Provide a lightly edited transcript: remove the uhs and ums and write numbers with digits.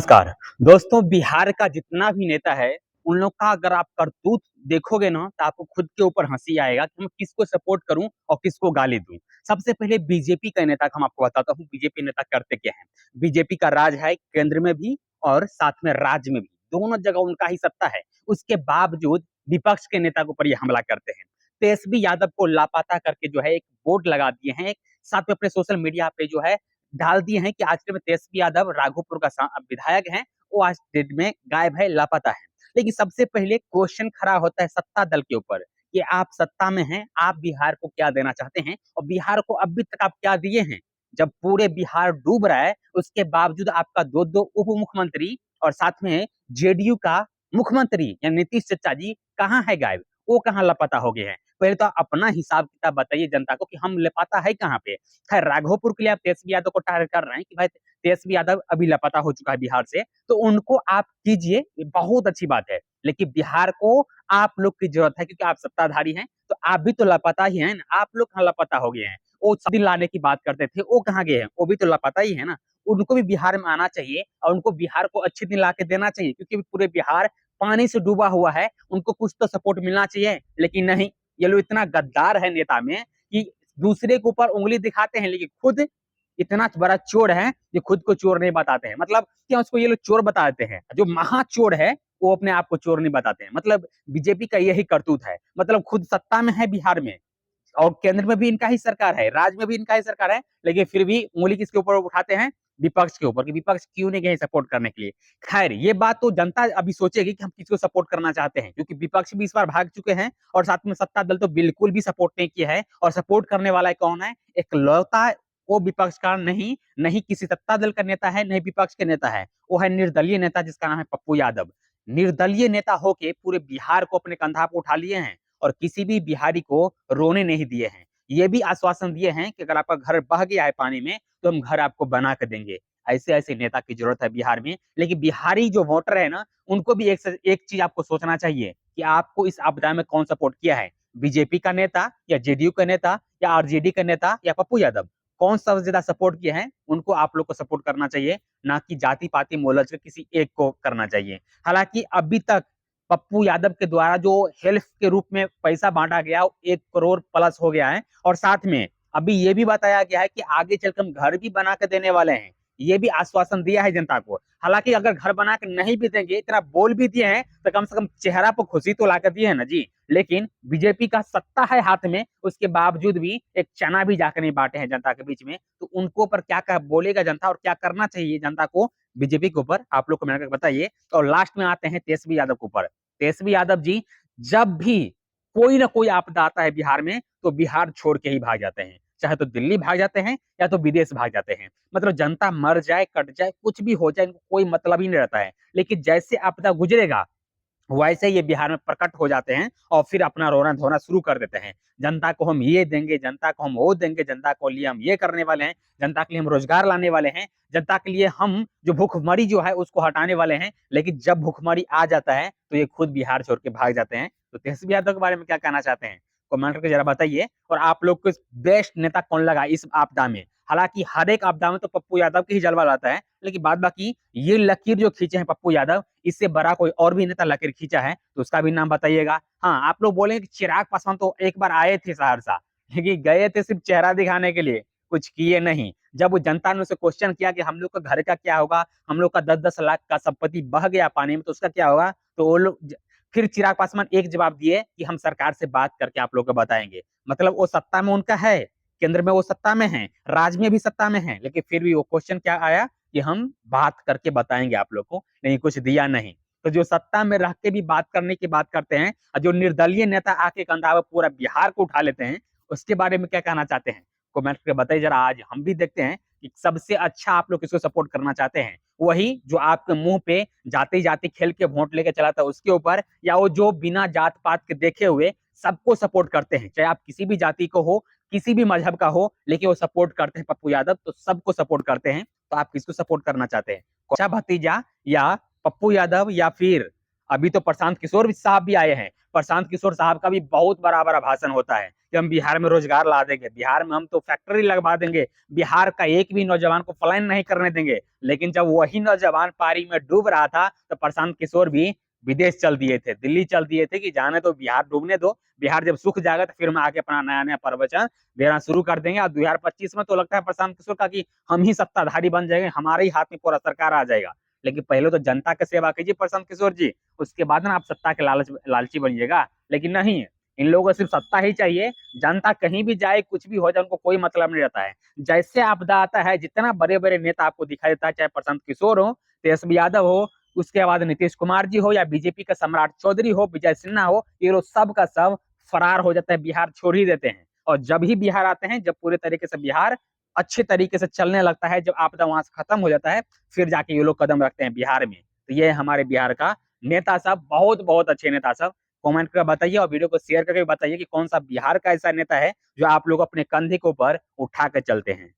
नमस्कार दोस्तों। बिहार का जितना भी नेता है, उन लोग का अगर आप करतूत देखोगे ना तो आपको खुद के ऊपर हंसी आएगा कि मैं किसको सपोर्ट करूं और किसको गाली दूं। सबसे पहले बीजेपी का नेता का हम आपको बताता हूं, बीजेपी नेता करते क्या है। बीजेपी का राज है केंद्र में भी और साथ में राज्य में भी, दोनों जगह उनका ही सत्ता है। उसके बावजूद विपक्ष के नेता के ऊपर ये हमला करते हैं। तेजस्वी यादव को लापता करके जो है एक बोर्ड लगा दिए हैं, साथ में अपने सोशल मीडिया पे जो है डाल दिए हैं कि आज के में तेजस्वी यादव राघोपुर का विधायक है, वो आज डेट में गायब है, लापता है। लेकिन सबसे पहले क्वेश्चन खड़ा होता है सत्ता दल के ऊपर कि आप सत्ता में हैं, आप बिहार को क्या देना चाहते हैं और बिहार को अभी तक आप क्या दिए हैं। जब पूरे बिहार डूब रहा है, उसके बावजूद आपका दो दो उप मुख्यमंत्री और साथ में जेडीयू का मुख्यमंत्री यानी नीतीश चचा जी कहाँ है गायब, वो कहाँ लापता हो गए हैं। पहले तो अपना हिसाब किताब बताइए जनता को कि हम लापता है कहाँ पे। खैर, राघोपुर के लिए आप तेजस्वी यादव को टारगेट कर रहे हैं कि भाई तेजस्वी यादव अभी लापता हो चुका है बिहार से, तो उनको आप कीजिए, ये बहुत अच्छी बात है। लेकिन बिहार को आप लोग की जरूरत है क्योंकि आप सत्ताधारी हैं, तो आप भी तो लापता ही हैं ना। आप लोग कहाँ लापता हो गए हैं? वो सभी लाने की बात करते थे, वो कहाँ गए हैं? वो भी तो लापता ही है ना। उनको भी बिहार में आना चाहिए और उनको बिहार को अच्छे दिन ला के देना चाहिए, क्योंकि पूरे बिहार पानी से डूबा हुआ है। उनको कुछ तो सपोर्ट मिलना चाहिए, लेकिन नहीं। ये लोग इतना गद्दार है नेता में कि दूसरे के ऊपर उंगली दिखाते हैं, लेकिन खुद इतना बड़ा चोर है कि खुद को चोर नहीं बताते हैं। मतलब क्या उसको ये लोग चोर बता देते हैं, जो महा चोर है वो अपने आप को चोर नहीं बताते हैं। मतलब बीजेपी का यही करतूत है। मतलब खुद सत्ता में है बिहार में और केंद्र में भी इनका ही सरकार है, राज्य में भी इनका ही सरकार है, लेकिन फिर भी उंगली किसके ऊपर उठाते हैं? विपक्ष के ऊपर, कि विपक्ष क्यों नहीं गए सपोर्ट करने के लिए। खैर, ये बात तो जनता अभी सोचेगी कि हम किसको सपोर्ट करना चाहते हैं, क्योंकि विपक्ष भी इस बार भाग चुके हैं और साथ में सत्ता दल तो बिल्कुल भी सपोर्ट नहीं किया है। और सपोर्ट करने वाला कौन है? एक लौता वो विपक्ष का नहीं, नहीं किसी सत्ता दल का नेता है, नहीं विपक्ष के नेता है। वो है निर्दलीय नेता, जिसका नाम है पप्पू यादव। निर्दलीय नेता होके पूरे बिहार को अपने कंधा पर उठा लिए हैं और किसी भी बिहारी को रोने नहीं दिए हैं। ये भी आश्वासन दिए हैं कि अगर आपका घर बह गया है पानी में, तो हम घर आपको बना के देंगे। ऐसे ऐसे नेता की जरूरत है बिहार में। लेकिन बिहारी जो वोटर है ना, उनको भी एक से एक चीज आपको सोचना चाहिए कि आपको इस आपदा में कौन सपोर्ट किया है, बीजेपी का नेता या जेडीयू का नेता या आरजेडी का नेता या पप्पू यादव। कौन सा ज्यादा सपोर्ट किया है, उनको आप लोग को सपोर्ट करना चाहिए, ना कि जाति पाति मोलच के किसी एक को करना चाहिए। हालांकि अभी तक पप्पू यादव के द्वारा जो हेल्थ के रूप में पैसा बांटा गया, 1 करोड़ प्लस हो गया है। और साथ में अभी ये भी बताया गया है कि आगे चलकर हम घर भी बना के देने वाले हैं। ये भी आश्वासन दिया है जनता को। हालांकि अगर घर बना के नहीं भी देंगे, इतना बोल भी दिए हैं, तो कम से कम चेहरा पर खुशी तो ला कर दिए है ना जी। लेकिन बीजेपी का सत्ता है हाथ में, उसके बावजूद भी एक चना भी जाकर नहीं बांटे हैं जनता के बीच में। तो उनको ऊपर क्या क्या बोलेगा जनता और क्या करना चाहिए जनता को बीजेपी के ऊपर, आप लोग को मैंने बताइए। और लास्ट में आते हैं तेजस्वी यादव के ऊपर। तेजस्वी यादव जी, जब भी कोई ना कोई आपदा आता है बिहार में, तो बिहार छोड़ के ही भाग जाते हैं। चाहे तो दिल्ली भाग जाते हैं या तो विदेश भाग जाते हैं। मतलब जनता मर जाए, कट जाए, कुछ भी हो जाए, इनको कोई मतलब ही नहीं रहता है। लेकिन जैसे आपदा गुजरेगा, वैसे ये बिहार में प्रकट हो जाते हैं और फिर अपना रोना धोना शुरू कर देते हैं। जनता को हम ये देंगे, जनता को हम वो देंगे, जनता को लिए हम ये करने वाले हैं, जनता के लिए हम रोजगार लाने वाले हैं, जनता के लिए हम जो भूखमरी जो है उसको हटाने वाले हैं। लेकिन जब भूखमरी आ जाता है तो ये खुद बिहार छोड़ के भाग जाते हैं। तो तेजस्वी यादव के बारे में क्या कहना चाहते हैं, कमेंट करके जरा बताइए। और आप लोग को बेस्ट नेता कौन लगा इस आपदा में? हालांकि हर एक आपदा में तो पप्पू यादव की ही जलवा रहता है, लेकिन बाद बाकी ये लकीर जो खींचे हैं पप्पू यादव, इससे बड़ा कोई और भी नेता लकीर खींचा है तो उसका भी नाम बताइएगा। हाँ, आप लोग बोलेंगे कि चिराग पासवान तो एक बार आए थे सहरसा, लेकिन गए थे सिर्फ चेहरा दिखाने के लिए, कुछ किए नहीं। जब वो जनता ने उसे क्वेश्चन किया कि हम लोग का घर का क्या होगा, हम लोग का 10-10 लाख का संपत्ति बह गया पानी में, तो उसका क्या होगा, तो वो लोग फिर चिराग पासवान एक जवाब दिए कि हम सरकार से बात करके आप लोग को बताएंगे। मतलब वो सत्ता में उनका है, केंद्र में वो सत्ता में है, राज्य में भी सत्ता में है, लेकिन फिर भी वो क्वेश्चन क्या आया कि हम बात करके बताएंगे आप लोग को, नहीं कुछ दिया नहीं। तो जो सत्ता में रह के भी बात करने की बात करते हैं और जो निर्दलीय नेता आके कंधा पे पूरा बिहार को उठा लेते हैं, उसके बारे में क्या कहना चाहते हैं, कमेंट करके बताइए जरा। आज हम भी देखते हैं कि सबसे अच्छा आप लोग किसको सपोर्ट करना चाहते हैं। वही जो आपके मुंह पे जाते जाते खेल के वोट लेके चला था उसके ऊपर, या वो जो बिना जात पात के देखे हुए सबको सपोर्ट करते हैं, चाहे आप किसी भी जाति को हो, किसी भी मजहब का हो, लेकिन वो सपोर्ट करते हैं पप्पू यादव, तो सबको सपोर्ट करते हैं। तो आप किसको सपोर्ट करना चाहते हैं, कोचा भतीजा या पप्पू यादव, या फिर अभी तो प्रशांत किशोर साहब भी आए हैं। प्रशांत किशोर साहब का भी बहुत बड़ा बड़ा भाषण होता है कि हम बिहार में रोजगार ला देंगे, बिहार में हम तो फैक्ट्री लगवा देंगे, बिहार का एक भी नौजवान को पलायन नहीं करने देंगे। लेकिन जब वही नौजवान पारी में डूब रहा था तो प्रशांत किशोर भी विदेश चल दिए थे, दिल्ली चल दिए थे कि जाने दो, बिहार डूबने दो, बिहार जब सूख जाएगा तो फिर हम आके अपना नया नया प्रवचन देना शुरू कर देंगे। और 2025 में तो लगता है प्रशांत किशोर का कि हम ही सत्ताधारी बन जाएंगे, हमारे ही हाथ में पूरा सरकार आ जाएगा। लेकिन पहले तो जनता की सेवा कीजिए प्रशांत किशोर जी, उसके बाद ना आप सत्ता के लालची बनिएगा। लेकिन नहीं, इन लोगों को सिर्फ सत्ता ही चाहिए। जनता कहीं भी जाए, कुछ भी हो जाए, उनको कोई मतलब नहीं रहता है। जैसे आपदा आता है, जितना बड़े बड़े नेता आपको दिखाई देता है, चाहे प्रशांत किशोर हो, तेजस्वी यादव हो, उसके बाद नीतीश कुमार जी हो, या बीजेपी का सम्राट चौधरी हो, विजय सिन्हा हो, ये लोग सब का सब फरार हो जाते हैं, बिहार छोड़ ही देते हैं। और जब ही बिहार आते हैं, जब पूरे तरीके से बिहार अच्छे तरीके से चलने लगता है, जब आपदा वहां से खत्म हो जाता है, फिर जाके ये लोग कदम रखते हैं बिहार में। तो ये हमारे बिहार का नेता सब, बहुत बहुत अच्छे नेता सब। कमेंट कर बताइए और वीडियो को शेयर करके बताइए कि कौन सा बिहार का ऐसा नेता है जो आप लोग अपने कंधे के ऊपर उठा के चलते हैं।